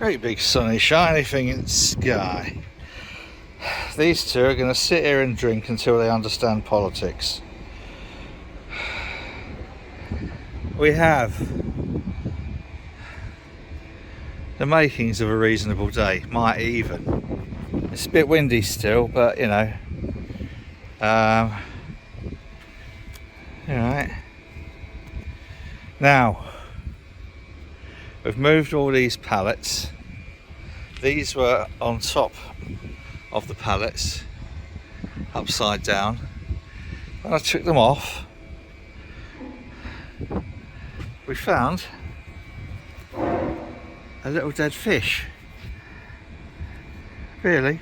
Great big sunny shiny thing in the sky. These two are going to sit here and drink until they understand politics. We have the makings of a reasonable day, might even. It's a bit windy still, but you know, alright. Now, we've moved all these pallets. These were on top of the pallets, upside down. When I took them off, we found a little dead fish. Really?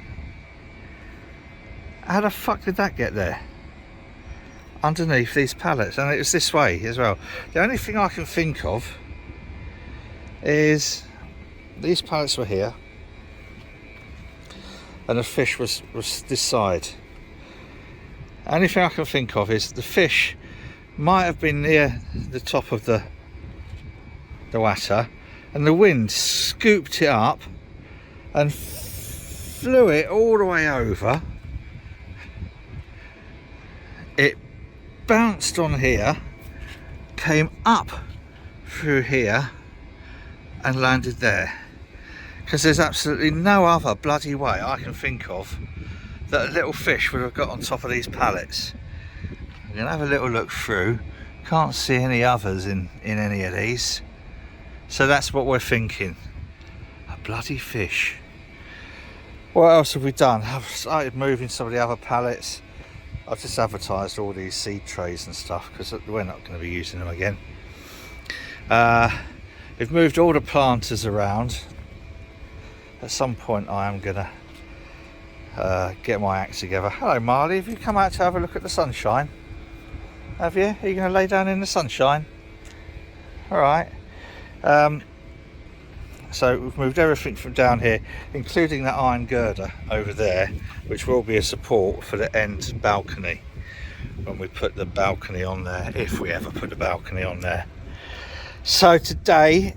How the fuck did that get there? Underneath these pallets, and it was this way as well. The only thing I can think of is these pallets were here and the fish was this side. The only thing I can think of is the fish might have been near the top of the water, and the wind scooped it up and flew it all the way over. It bounced on here, came up through here and landed there, because there's absolutely no other bloody way I can think of that a little fish would have got on top of these pallets. I'm going to have a little look through. Can't see any others in any of these, so that's what we're thinking. A bloody fish. What else have we done? I've started moving some of the other pallets. I've just advertised all these seed trays and stuff because we're not going to be using them again. We've moved all the planters around. At some point I am going to get my act together. Hello Marley, have you come out to have a look at the sunshine? Have you? Are you going to lay down in the sunshine? Alright. So we've moved everything from down here, including that iron girder over there, which will be a support for the end balcony when we put the balcony on there, if we ever put the balcony on there. So today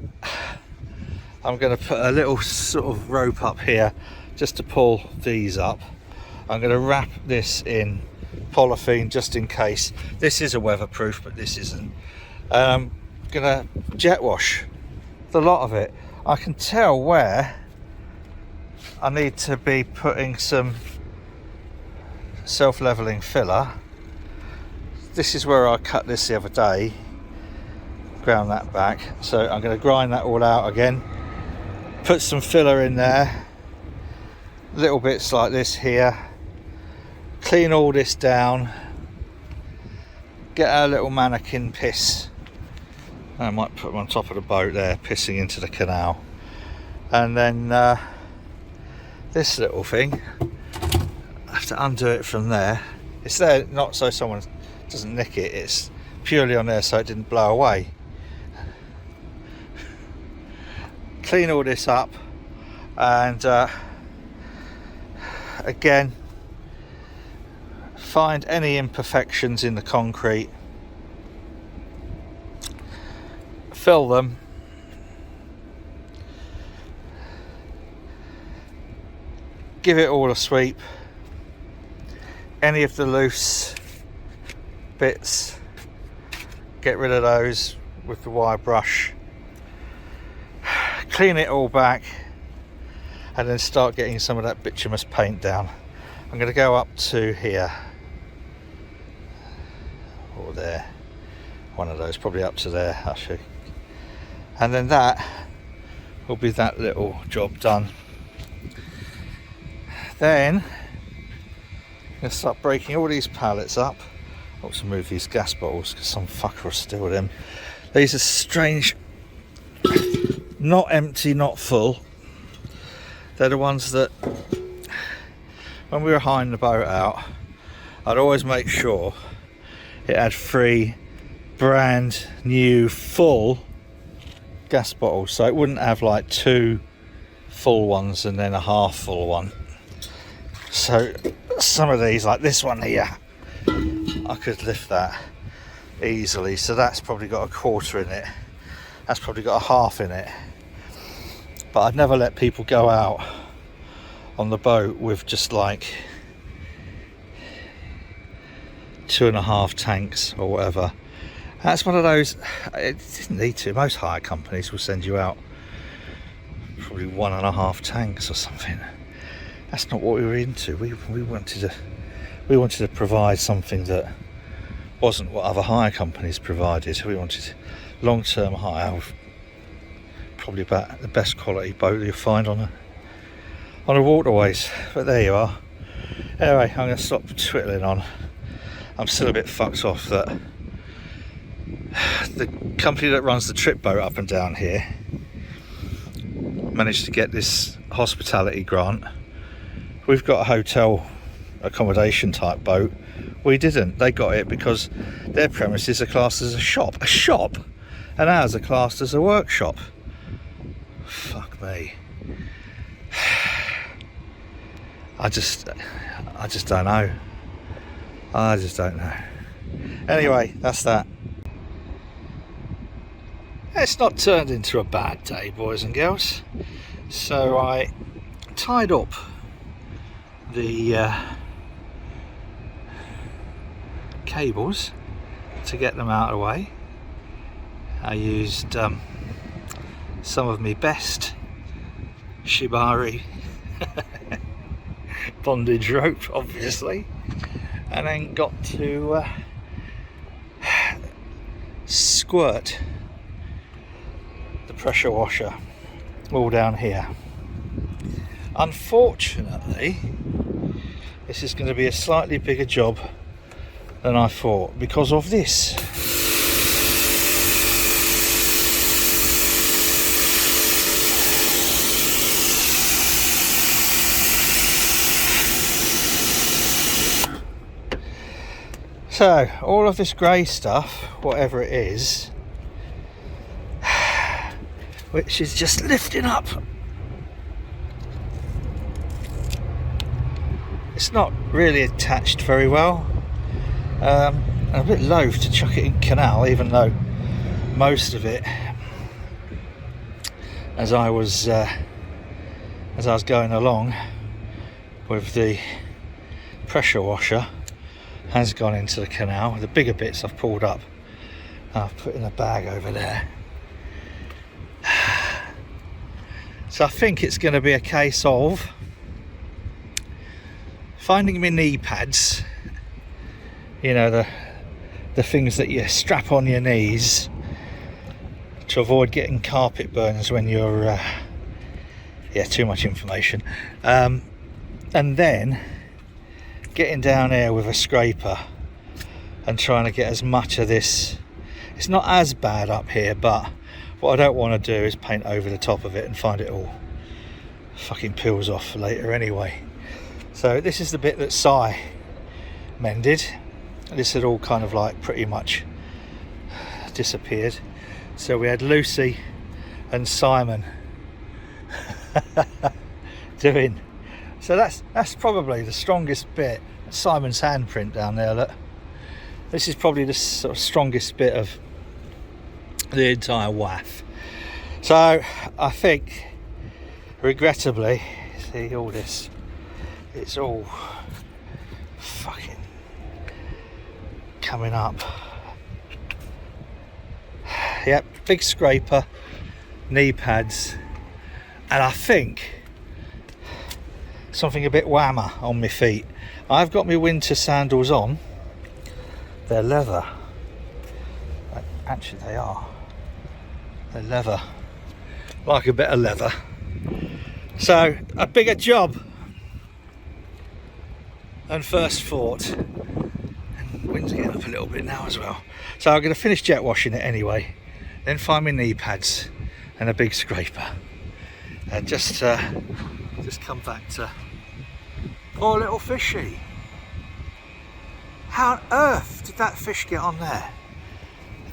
I'm going to put a little sort of rope up here just to pull these up. I'm going to wrap this in polythene just in case. This is a weatherproof, but this isn't. I'm going to jet wash the lot of it. I can tell where I need to be putting some self-leveling filler. This is where I cut this the other day, ground that back, so I'm going to grind that all out again, put some filler in there, little bits like this here, clean all this down, get our little mannequin piss. I might put them on top of the boat there, pissing into the canal. And then this little thing, I have to undo it from there. It's there not so someone doesn't nick it, it's purely on there so it didn't blow away. Clean all this up, and again, find any imperfections in the concrete, fill them, give it all a sweep. Any of the loose bits, get rid of those with the wire brush, clean it all back, and then start getting some of that bituminous paint down. I'm going to go up to here or there, one of those, probably up to there actually, and then that will be that little job done. Then I'm going to start breaking all these pallets up. I'll also move these gas bottles because some fucker will steal them. These are strange, not empty, not full. They're the ones that when we were hiring the boat out, I'd always make sure it had 3 brand new full gas bottles, so it wouldn't have like 2 full ones and then a half full one. So some of these, like this one here, I could lift that easily, so that's probably got a quarter in it, that's probably got a half in it. but I'd never let people go out on the boat with just like 2.5 tanks or whatever. That's one of those, it didn't need to. Most hire companies will send you out probably 1.5 tanks or something. That's not what we were into. We wanted to provide something that wasn't what other hire companies provided. We wanted long-term hire with probably about the best quality boat that you'll find on the waterways. But there you are. Anyway, I'm going to stop twiddling on. I'm still a bit fucked off that the company that runs the trip boat up and down here managed to get this hospitality grant. We've got a hotel accommodation type boat. We didn't. They got it because their premises are classed as a shop, and ours are classed as a workshop. Fuck me. I just don't know. I just don't know. Anyway, that's that. It's not turned into a bad day, boys and girls. So I tied up the cables to get them out of the way. I used some of my best shibari bondage rope, obviously, and then got to squirt the pressure washer all down here. Unfortunately, this is going to be a slightly bigger job than I thought because of this. So all of this grey stuff, whatever it is, which is just lifting up, it's not really attached very well. I'm a bit loath to chuck it in canal, even though most of it, as I was going along with the pressure washer, has gone into the canal. The bigger bits I've pulled up, I've put in a bag over there. So I think it's going to be a case of finding my knee pads, you know, the things that you strap on your knees to avoid getting carpet burns when you're too much information, and then getting down here with a scraper and trying to get as much of this. It's not as bad up here, but what I don't want to do is paint over the top of it and find it all fucking peels off later anyway. So this is the bit that Si mended. This had all kind of like pretty much disappeared. So we had Lucy and Simon doing. So that's probably the strongest bit. Simon's handprint down there, look. This is probably the sort of strongest bit of the entire WAF. So I think, regrettably, see all this, it's all fucking coming up. Yep, big scraper, knee pads, and I think something a bit whammer on my feet. I've got my winter sandals on. They're leather. Actually they are. They're leather. Like a bit of leather. So a bigger job than first thought. And wind's getting up a little bit now as well. So I'm going to finish jet washing it anyway. Then find my knee pads and a big scraper. And just come back to poor little fishy. How on earth did that fish get on there?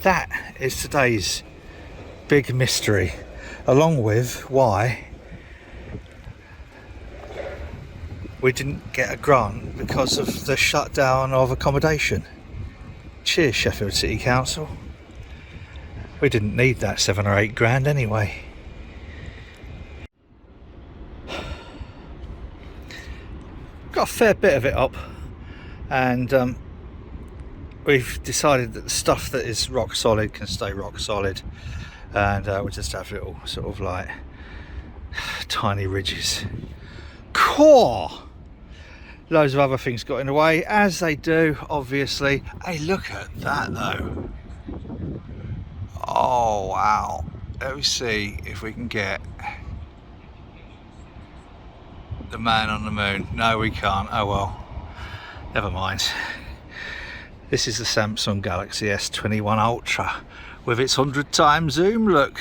That is today's big mystery, along with why we didn't get a grant because of the shutdown of accommodation. Cheers, Sheffield City Council. We didn't need that 7 or 8 grand anyway. got a fair bit of it up, and we've decided that the stuff that is rock solid can stay rock solid, and we'll just have little sort of like tiny ridges. Core! Loads of other things got in the way, as they do, obviously. Hey, look at that though. Oh wow. Let me see if we can get the man on the moon. No, we can't. Oh well. Never mind. This is the Samsung Galaxy S21 Ultra with its 100x zoom, look.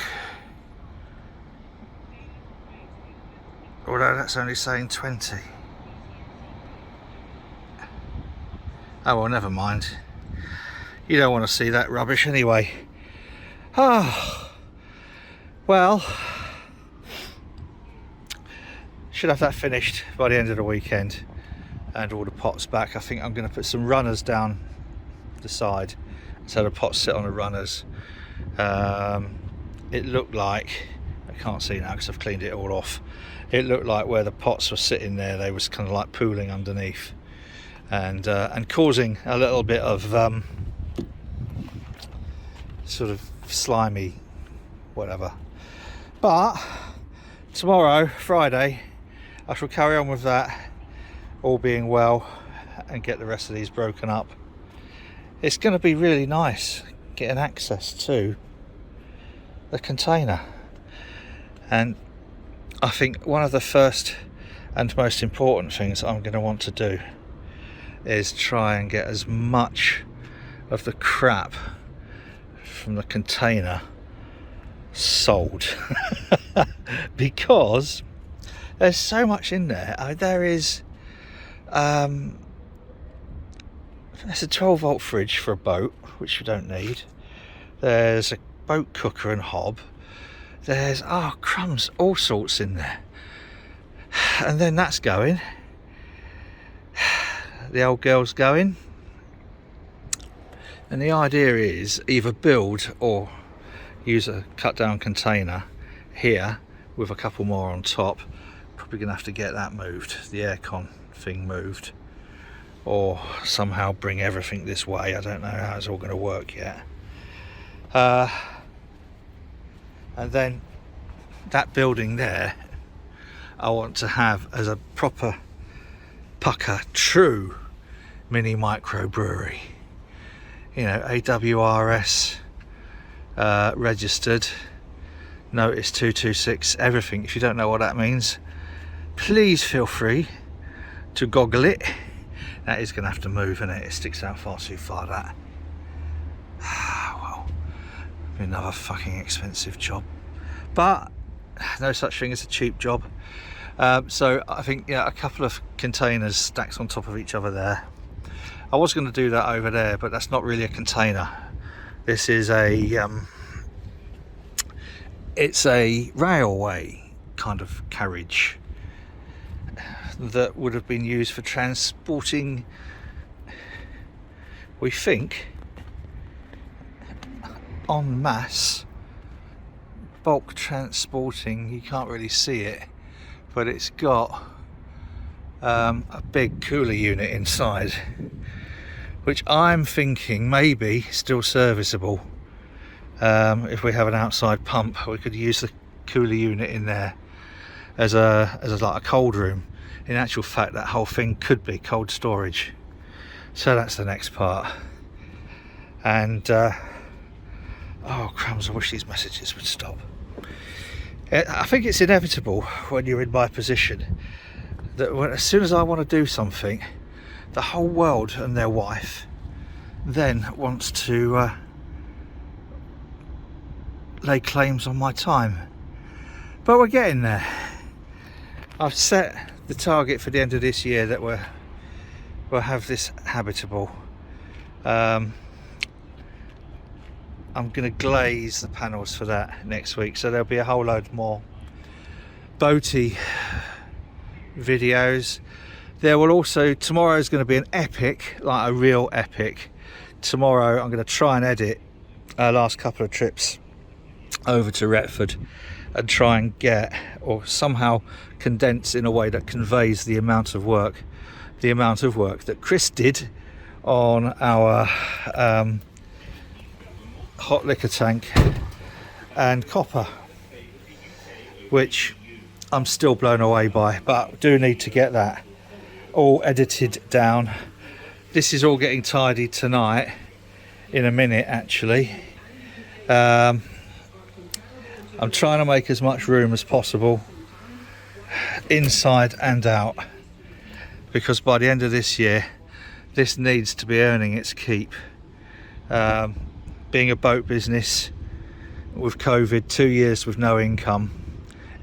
Although that's only saying 20. Oh well, never mind. You don't want to see that rubbish anyway. Oh, well, should have that finished by the end of the weekend, and all the pots back. I think I'm going to put some runners down the side so the pots sit on the runners. It looked like, I can't see now because I've cleaned it all off, it looked like where the pots were sitting there, they was kind of like pooling underneath, and causing a little bit of sort of slimy whatever. But tomorrow, Friday, I shall carry on with that, all being well, and get the rest of these broken up. It's going to be really nice getting access to the container, and I think one of the first and most important things I'm going to want to do is try and get as much of the crap from the container sold because there's so much in there. There is there's a 12-volt fridge for a boat, which we don't need. There's a boat cooker and hob. There's, oh crumbs, all sorts in there. And then that's going. The old girl's going. And the idea is either build or use a cut down container here with a couple more on top. Probably gonna have to get that moved, the aircon thing moved, or somehow bring everything this way. I don't know how it's all going to work yet. And then that building there I want to have as a proper pucker true mini microbrewery, you know, AWRS registered, notice 226, everything. If you don't know what that means, please feel free to goggle it. That is going to have to move, isn't it? It sticks out far too far, that. Well, another fucking expensive job, but no such thing as a cheap job. So I think, yeah, a couple of containers stacked on top of each other there. I was going to do that over there, but that's not really a container. This is a it's a railway kind of carriage that would have been used for transporting, we think, en masse, bulk transporting. You can't really see it, but it's got a big cooler unit inside, which I'm thinking maybe still serviceable. If we have an outside pump, we could use the cooler unit in there as like a cold room. In actual fact, that whole thing could be cold storage. So that's the next part. And oh crumbs, I wish these messages would stop. I think it's inevitable when you're in my position that as soon as I want to do something, the whole world and their wife then wants to lay claims on my time. But we're getting there. I've set the target for the end of this year that we'll have this habitable. I'm going to glaze the panels for that next week, so there'll be a whole load more boaty videos. There will also, tomorrow is going to be an epic, like a real epic. Tomorrow I'm going to try and edit our last couple of trips over to Retford and try and get, or somehow condense in a way that conveys the amount of work the amount of work that Chris did on our hot liquor tank and copper, which I'm still blown away by, but do need to get that all edited down. This is all getting tidied tonight, in a minute actually. I'm trying to make as much room as possible inside and out, because by the end of this year this needs to be earning its keep. Being a boat business with COVID, 2 years with no income,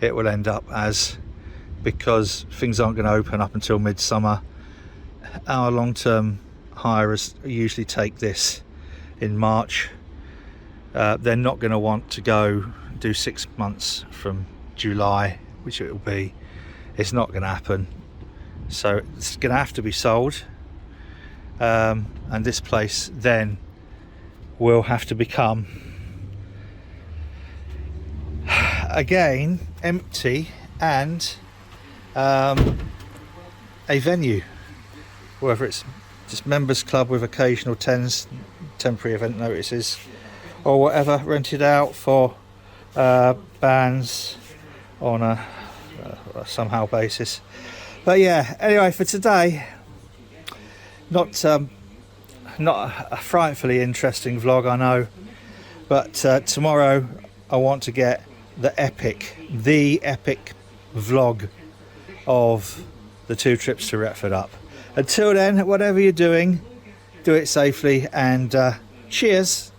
it will end up as, because things aren't going to open up until midsummer. Our long-term hirers usually take this in March. They're not going to want to go do 6 months from July, which it will be. It's not going to happen, so it's going to have to be sold, and this place then will have to become again empty and a venue, whether it's just members club with occasional temporary event notices or whatever, rented out for bands on a somehow basis. But yeah, anyway, for today, not a frightfully interesting vlog, I know, but tomorrow I want to get the epic vlog of the 2 trips to Retford up. Until then, whatever you're doing, do it safely, and cheers.